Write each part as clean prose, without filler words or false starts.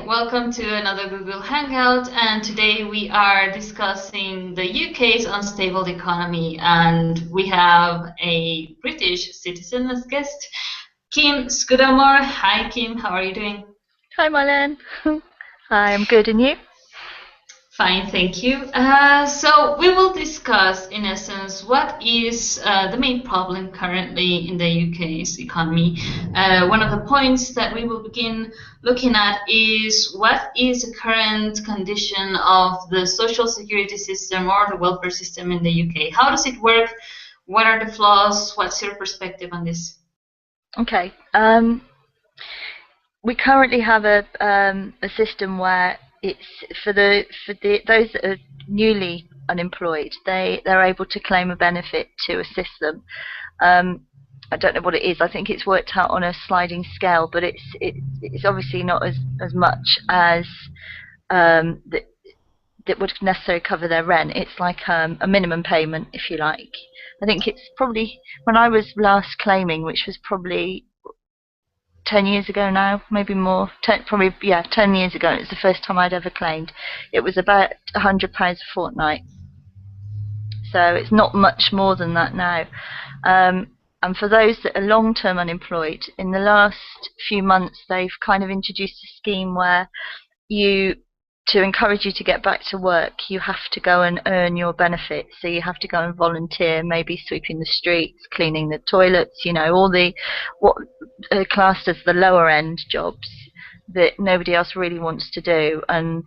welcome to another Google Hangout, and today we are discussing the UK's unstable economy, and we have a British citizen as guest, Kim Scudamore. Hi Kim, how are you doing? Hi Marlen. Hi, I'm good, and you? Fine, thank you. So we will discuss, in essence, what is the main problem currently in the UK's economy. One of the points that we will begin looking at is what is the current condition of the social security system or the welfare system in the UK? How does it work? What are the flaws? What's your perspective on this? Okay. We currently have a system where it's for those that are newly unemployed, they're able to claim a benefit to assist them. I don't know what it is. I think it's worked out on a sliding scale, but it's obviously not as much as that would necessarily cover their rent. It's like a minimum payment, if you like. I think it's probably when I was last claiming, which was probably 10 years ago now, maybe more, 10 years ago. It was the first time I'd ever claimed. It was about £100 a fortnight. So it's not much more than that now. And for those that are long-term unemployed, in the last few months, they've kind of introduced a scheme where to encourage you to get back to work, you have to go and earn your benefits. So you have to go and volunteer, maybe sweeping the streets, cleaning the toilets, all what are classed as the lower end jobs that nobody else really wants to do, and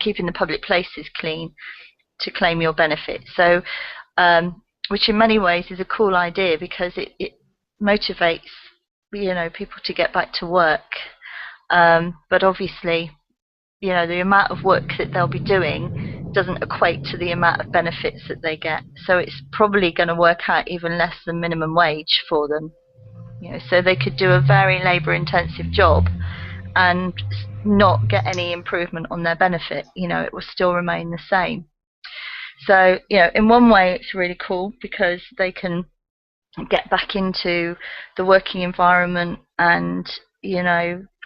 keeping the public places clean to claim your benefits. So which in many ways is a cool idea because it motivates people to get back to work. But obviously, the amount of work that they'll be doing doesn't equate to the amount of benefits that they get. So it's probably going to work out even less than minimum wage for them. So they could do a very labour-intensive job and not get any improvement on their benefit. It will still remain the same. So, in one way, it's really cool because they can get back into the working environment and,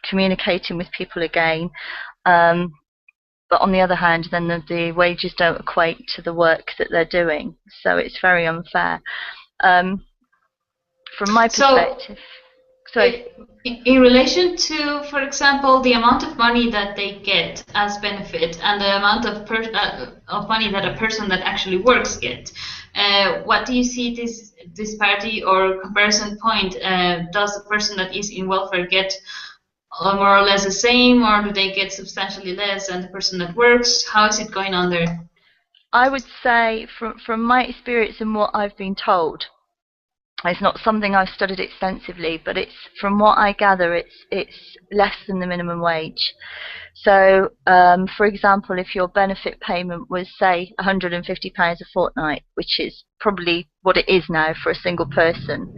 communicating with people again. But on the other hand, then the wages don't equate to the work that they're doing. So it's very unfair. From my perspective. In relation to, for example, the amount of money that they get as benefit and the amount of money that a person that actually works get, what do you see this disparity or comparison point? Does the person that is in welfare get more or less the same, or do they get substantially less than the person that works? How is it going on there? I would say, from my experience and what I've been told, it's not something I've studied extensively, but it's from what I gather, it's less than the minimum wage. So, for example, if your benefit payment was, say, £150 a fortnight, which is probably what it is now for a single person,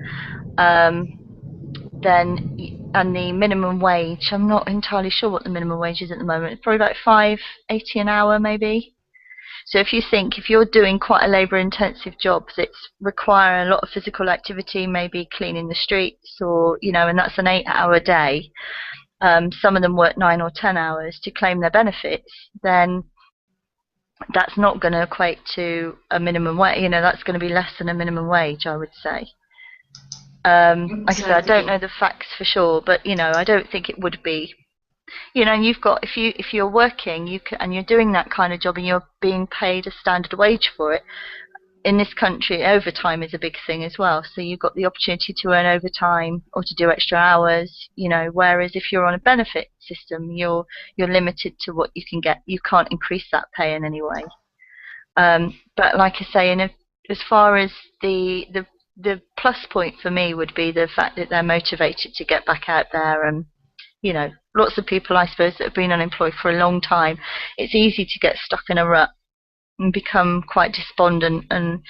then, and the minimum wage, I'm not entirely sure what the minimum wage is at the moment. It's probably about £5.80 an hour, maybe. So if you're doing quite a labour-intensive job that require a lot of physical activity, maybe cleaning the streets, or and that's an 8-hour day. Some of them work 9 or 10 hours to claim their benefits. Then that's not going to equate to a minimum wage. That's going to be less than a minimum wage, I would say. Like I said, I don't know the facts for sure, but I don't think it would be. And you've got if you're working, and you're doing that kind of job, and you're being paid a standard wage for it. In this country, overtime is a big thing as well. So you've got the opportunity to earn overtime or to do extra hours. Whereas if you're on a benefit system, you're limited to what you can get. You can't increase that pay in any way. But like I say, as far as the plus point for me would be the fact that they're motivated to get back out there. And lots of people, I suppose, that have been unemployed for a long time, it's easy to get stuck in a rut and become quite despondent and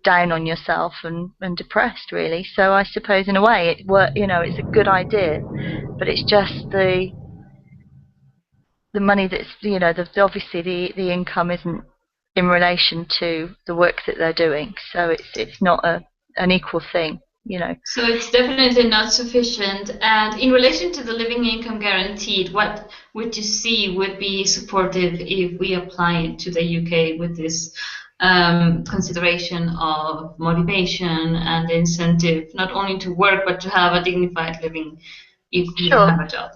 down on yourself and depressed, really. So I suppose in a way it's a good idea, but it's just the money that's obviously the income isn't in relation to the work that they're doing, so it's not an equal thing. So it's definitely not sufficient. And in relation to the living income guaranteed, what would you see would be supportive if we apply it to the UK with this consideration of motivation and incentive, not only to work, but to have a dignified living if you Sure. have a job?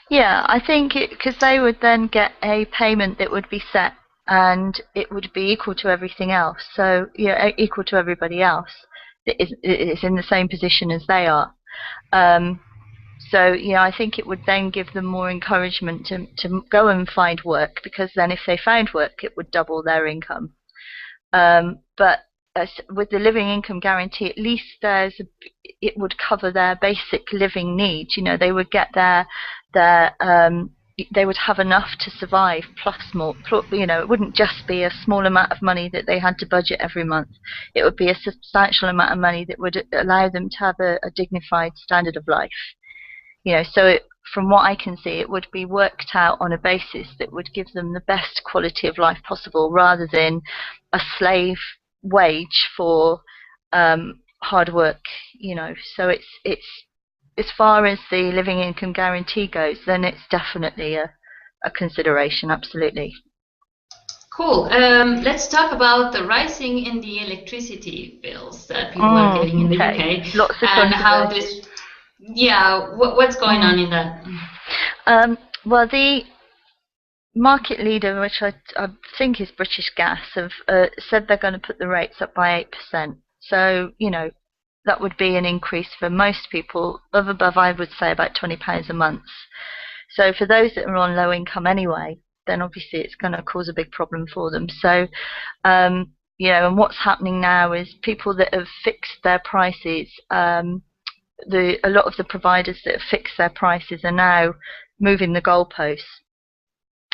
Yeah, I think because they would then get a payment that would be set and it would be equal to everything else. So, equal to everybody else that is in the same position as they are. So, I think it would then give them more encouragement to go and find work, because then if they found work, it would double their income. But with the living income guarantee, at least it would cover their basic living needs. They would get they would have enough to survive, plus more. It wouldn't just be a small amount of money that they had to budget every month. It would be a substantial amount of money that would allow them to have a dignified standard of life. So from what I can see, it would be worked out on a basis that would give them the best quality of life possible, rather than a slave wage for hard work. So it's as far as the living income guarantee goes, then it's definitely a consideration. Absolutely. Cool. Let's talk about the rising in the electricity bills that people are getting in the UK. Lots of and how this. Yeah, what's going on in that? Well, the market leader, which I think is British Gas, have said they're going to put the rates up by 8%. So, that would be an increase for most people of above, I would say, about £20 a month. So for those that are on low income anyway, then obviously it's going to cause a big problem for them. So, and what's happening now is people that have fixed their prices, a lot of the providers that have fixed their prices are now moving the goalposts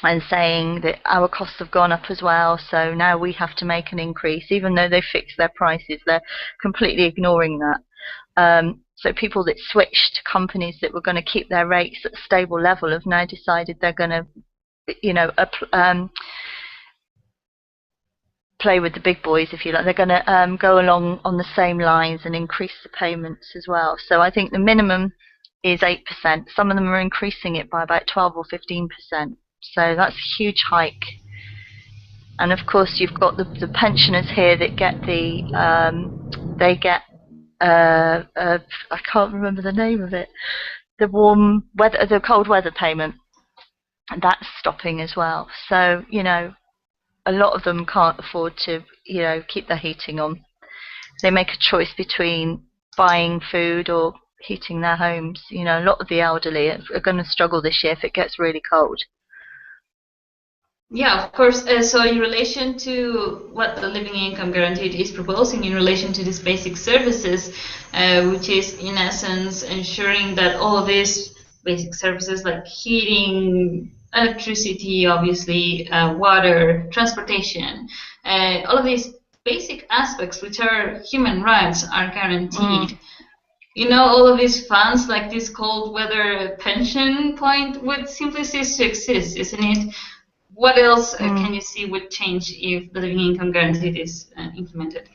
and saying that our costs have gone up as well, so now we have to make an increase. Even though they fixed their prices, they're completely ignoring that. So people that switched to companies that were going to keep their rates at a stable level have now decided they're going to, play with the big boys, if you like. They're going to go along on the same lines and increase the payments as well. So I think the minimum is 8%. Some of them are increasing it by about 12 or 15%. So that's a huge hike. And of course, you've got the pensioners here that get they get I can't remember the name of it, the cold weather payment, and that's stopping as well. So a lot of them can't afford to keep their heating on. They make a choice between buying food or heating their homes. A lot of the elderly are going to struggle this year if it gets really cold. Yeah, of course. So in relation to what the living income guaranteed is proposing in relation to these basic services, which is in essence ensuring that all of these basic services like heating, electricity, obviously, water, transportation, all of these basic aspects which are human rights are guaranteed. All of these funds like this cold weather pension point would simply cease to exist, isn't it? What else can you see would change if the living income guarantee is implemented?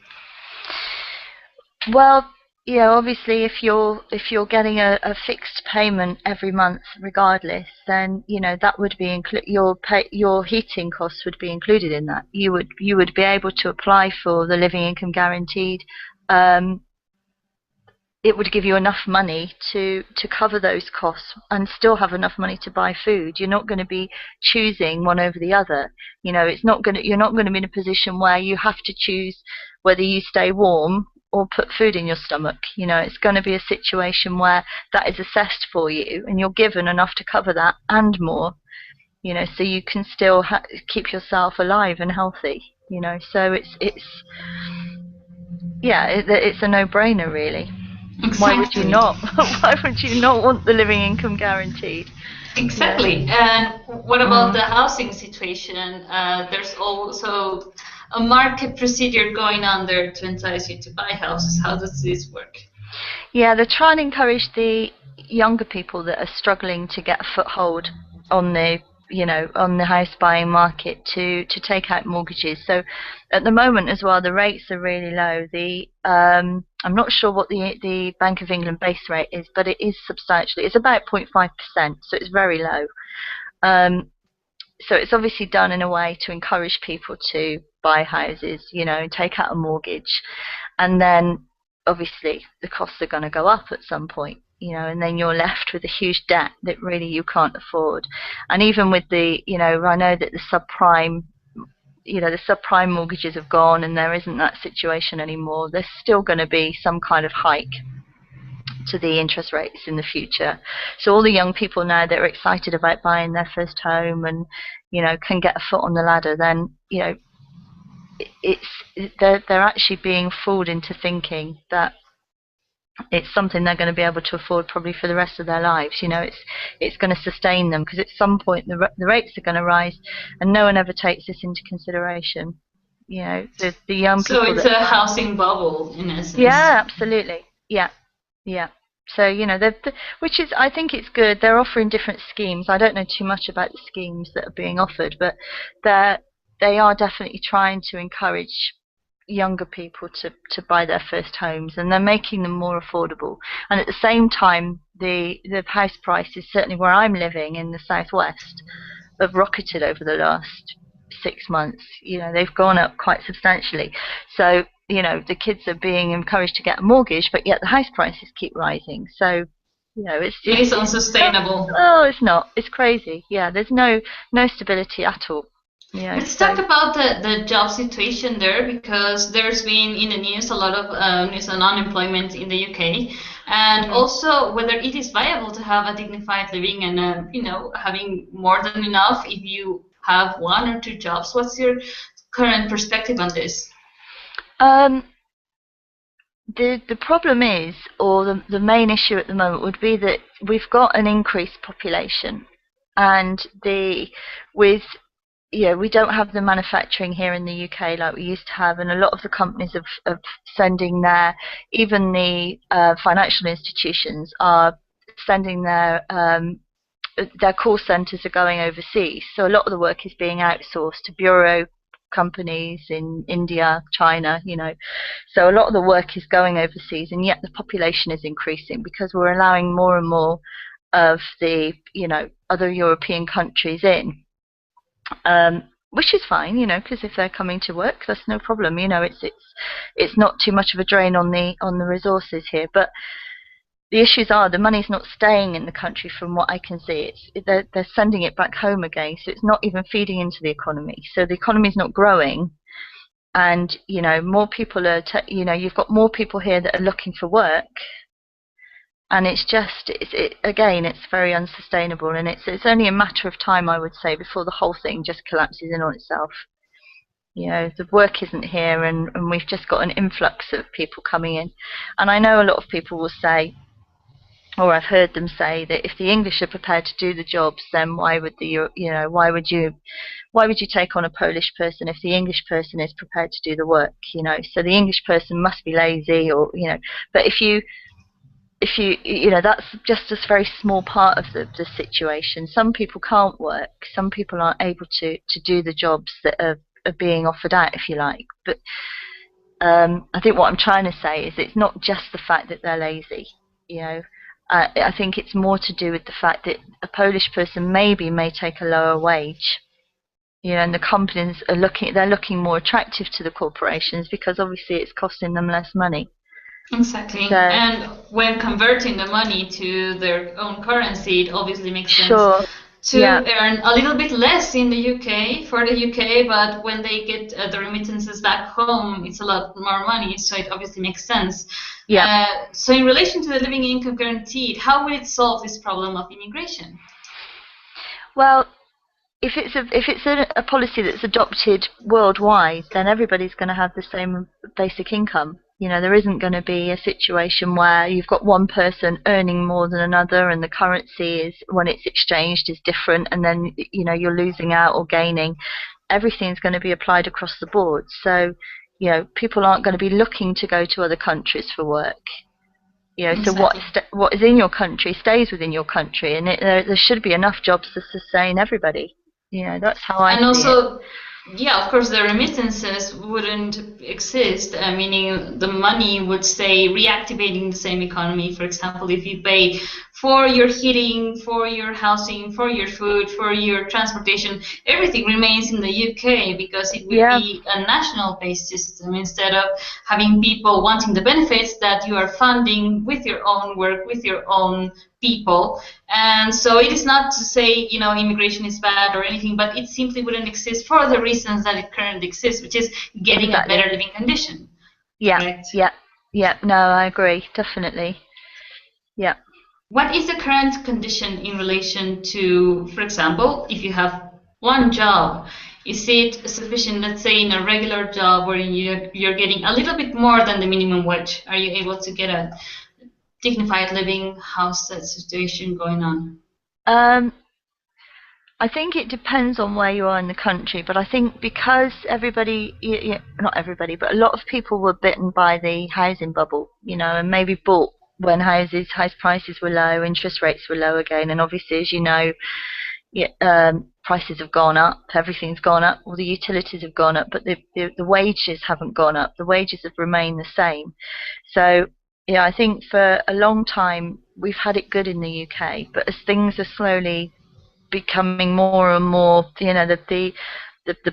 Well, obviously, if you're getting a fixed payment every month, regardless, then that would be your heating costs would be included in that. You would be able to apply for the living income guaranteed. It would give you enough money to cover those costs and still have enough money to buy food. You're not going to be choosing one over the other. You're not going to be in a position where you have to choose whether you stay warm or put food in your stomach. It's going to be a situation where that is assessed for you and you're given enough to cover that and more. So you can still keep yourself alive and healthy. So it's a no-brainer, really. Exactly. Why would you not? Why would you not want the living income guaranteed? Exactly. And what about the housing situation? There's also a market procedure going on there to entice you to buy houses. How does this work? Yeah, they're trying to encourage the younger people that are struggling to get a foothold on the on the house buying market to take out mortgages. So at the moment as well, the rates are really low. I'm not sure what the Bank of England base rate is, but it is substantially. It's about 0.5%, so it's very low. So it's obviously done in a way to encourage people to buy houses, and take out a mortgage, and then obviously the costs are going to go up at some point. And then you're left with a huge debt that really you can't afford. And even with I know that the subprime mortgages have gone and there isn't that situation anymore. There's still going to be some kind of hike to the interest rates in the future. So all the young people now that are excited about buying their first home and, can get a foot on the ladder, then, they're actually being fooled into thinking that it's something they're going to be able to afford probably for the rest of their lives. It's going to sustain them, because at some point the rates are going to rise, and no one ever takes this into consideration. The young people. So it's a housing bubble in essence. Yeah, absolutely. Yeah. So which is, I think it's good. They're offering different schemes. I don't know too much about the schemes that are being offered, but they are definitely trying to encourage younger people to buy their first homes, and they're making them more affordable. And at the same time, the house prices, certainly where I'm living in the southwest, have rocketed over the last 6 months. They've gone up quite substantially. So the kids are being encouraged to get a mortgage, but yet the house prices keep rising. So it's unsustainable. It's not. It's crazy. Yeah, there's no stability at all. Let's talk about the job situation there, because there's been in the news a lot of news on unemployment in the UK, and also whether it is viable to have a dignified living and having more than enough if you have 1 or 2 jobs. What's your current perspective on this? The problem is, or the main issue at the moment would be that we've got an increased population, and we don't have the manufacturing here in the UK like we used to have, and a lot of the companies of sending even the financial institutions are sending their call centres are going overseas. So a lot of the work is being outsourced to bureau companies in India, China, So a lot of the work is going overseas, and yet the population is increasing because we're allowing more and more of the, other European countries in. Which is fine, because if they're coming to work, that's no problem. It's not too much of a drain on the resources here. But the issues are the money's not staying in the country, from what I can see. They're sending it back home again, so it's not even feeding into the economy. So the economy's not growing, and more people are. You've got more people here that are looking for work. And it's very unsustainable, and it's only a matter of time, I would say, before the whole thing just collapses in on itself. The work isn't here, and we've just got an influx of people coming in. And I know a lot of people will say, or I've heard them say, that if the English are prepared to do the jobs, then why would you take on a Polish person if the English person is prepared to do the work? So the English person must be lazy, or but if you that's just a very small part of the situation. Some people can't work. Some people aren't able to do the jobs that are being offered out, if you like. But I think what I'm trying to say is it's not just the fact that they're lazy. I think it's more to do with the fact that a Polish person may take a lower wage. And the companies they're looking more attractive to the corporations, because obviously it's costing them less money. Exactly. So, and when converting the money to their own currency, it obviously makes sense to earn a little bit less in the UK for the UK, but when they get the remittances back home, it's a lot more money, so it obviously makes sense. So in relation to the living income guaranteed, how will it solve this problem of immigration? Well, if it's a policy that's adopted worldwide, then everybody's going to have the same basic income. There isn't going to be a situation where you've got one person earning more than another, and the currency is, when it's exchanged, is different, and then you're losing out or gaining. Everything's going to be applied across the board. So people aren't going to be looking to go to other countries for work. So Exactly. what is in your country stays within your country, and there should be enough jobs to sustain everybody. That's how I And see it. also, yeah, of course, the remittances wouldn't exist, meaning the money would stay reactivating the same economy. For example, if you pay for your heating, for your housing, for your food, for your transportation, everything remains in the UK because it would Yeah, be a national based system instead of having people wanting the benefits that you are funding with your own work, with your own people. And so it is not to say, immigration is bad or anything, but it simply wouldn't exist for the reasons that it currently exists, which is getting a exactly. better living condition. Yeah, Correct. yeah, yeah. No, I agree, definitely. Yeah. What is the current condition in relation to, for example, if you have one job, is it sufficient, let's say, in a regular job where you're getting a little bit more than the minimum wage? Are you able to get a dignified living? How's that situation going on? Um, I think it depends on where you are in the country, but I think because everybody, not everybody, but a lot of people were bitten by the housing bubble, and maybe bought when house prices were low, interest rates were low again, and obviously, as you know, yeah, prices have gone up, everything's gone up, all the utilities have gone up, but the wages haven't gone up. The wages have remained the same. So, yeah, I think for a long time we've had it good in the UK, but as things are slowly becoming more and more, the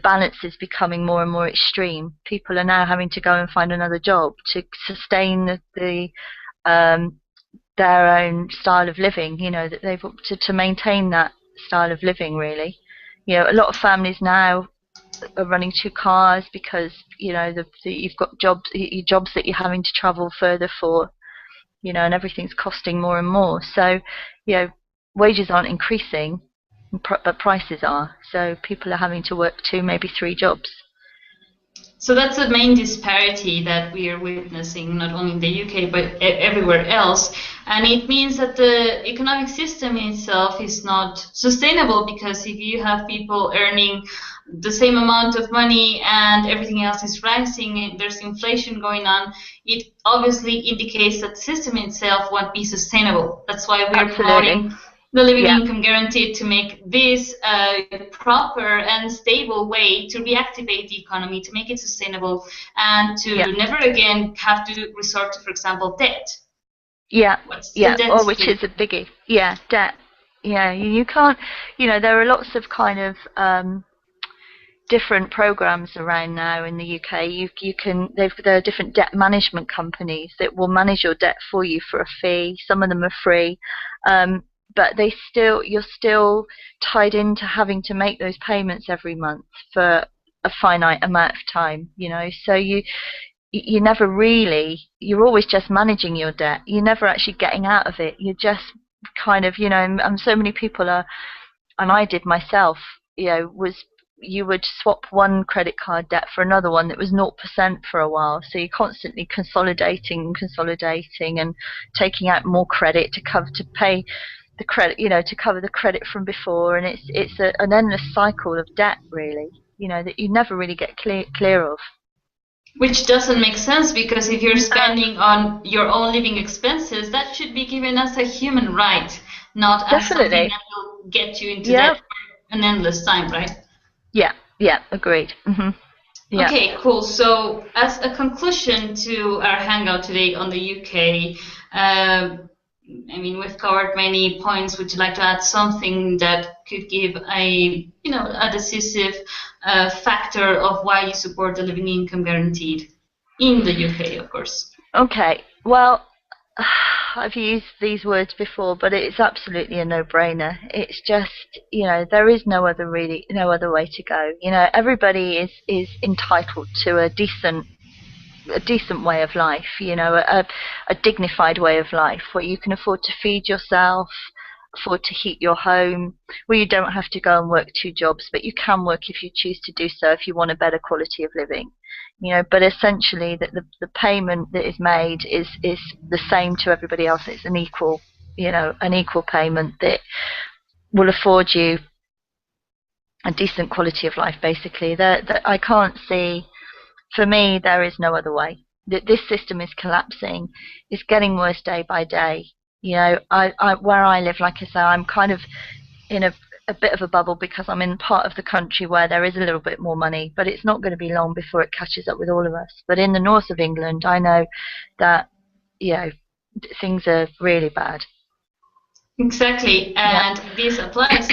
balance is becoming more and more extreme. People are now having to go and find another job to sustain um, their own style of living. That they've to maintain that style of living. Really, a lot of families now are running two cars because you've got jobs that you're having to travel further for. And everything's costing more and more. So, wages aren't increasing, but prices are. So people are having to work two, maybe three jobs. So that's the main disparity that we are witnessing, not only in the UK but everywhere else. And it means that the economic system itself is not sustainable because if you have people earning the same amount of money and everything else is rising and there's inflation going on, it obviously indicates that the system itself won't be sustainable. That's why we are Absolutely. promoting the living Yeah. income guarantee to make this a proper and stable way to reactivate the economy, to make it sustainable, and Yeah. to never again have to resort to, for example, debt. Yeah. What's the Yeah. debt Or which situation? is a biggie. Yeah. Debt. Yeah. You can't. There are lots of kind of different programs around now in the UK. There are different debt management companies that will manage your debt for you for a fee. Some of them are free, but you're still tied into having to make those payments every month for a finite amount of time. So you never really, you're always just managing your debt. You're never actually getting out of it. You're just kind of, and so many people are, and I did myself, was you would swap one credit card debt for another one that was 0% for a while. So you're constantly consolidating and taking out more credit to pay the credit, to cover the credit from before. And an endless cycle of debt, really, that you never really get clear of. Which doesn't make sense because if you're No, spending on your own living expenses, that should be given as a human right, not as something definitely. that will get you into Yeah, debt for an endless time, right? yeah, yeah, agreed. Yeah. Okay, cool. So, as a conclusion to our hangout today on the UK, we've covered many points. Would you like to add something that could give a decisive factor of why you support the living income guaranteed in the UK, of course? Okay. Well, I've used these words before, but it's absolutely a no-brainer. It's just, there is no other way to go. Everybody is entitled to a decent way of life, a dignified way of life where you can afford to feed yourself, afford to heat your home, where you don't have to go and work two jobs, but you can work if you choose to do so if you want a better quality of living. But essentially that the payment that is made is the same to everybody else. It's an equal payment that will afford you a decent quality of life, basically. That I can't see, for me, there is no other way. that this system is collapsing. It's getting worse day by day. You know, I where I live, like I say, I'm kind of in a bit of a bubble because I'm in part of the country where there is a little bit more money, but it's not going to be long before it catches up with all of us. But in the north of England, I know that, you know, things are really bad. Exactly, and Yeah. this applies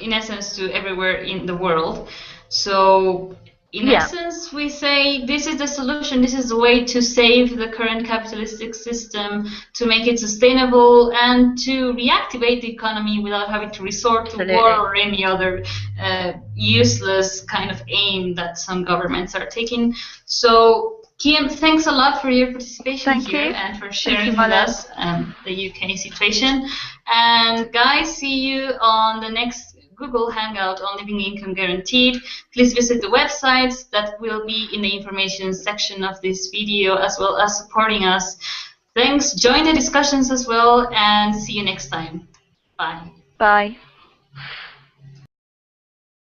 in essence to everywhere in the world. So, in Yeah, essence, we say this is the solution, this is the way to save the current capitalistic system, to make it sustainable, and to reactivate the economy without having to resort to war absolutely. or any other useless kind of aim that some governments are taking. So, Kim, thanks a lot for your participation Thank here you. and for Thank you, sharing with Marlen. us the UK situation. And guys, see you on the next Google Hangout on Living Income Guaranteed. Please visit the websites that will be in the information section of this video, as well as supporting us. Thanks. Join the discussions as well, and see you next time. Bye. Bye.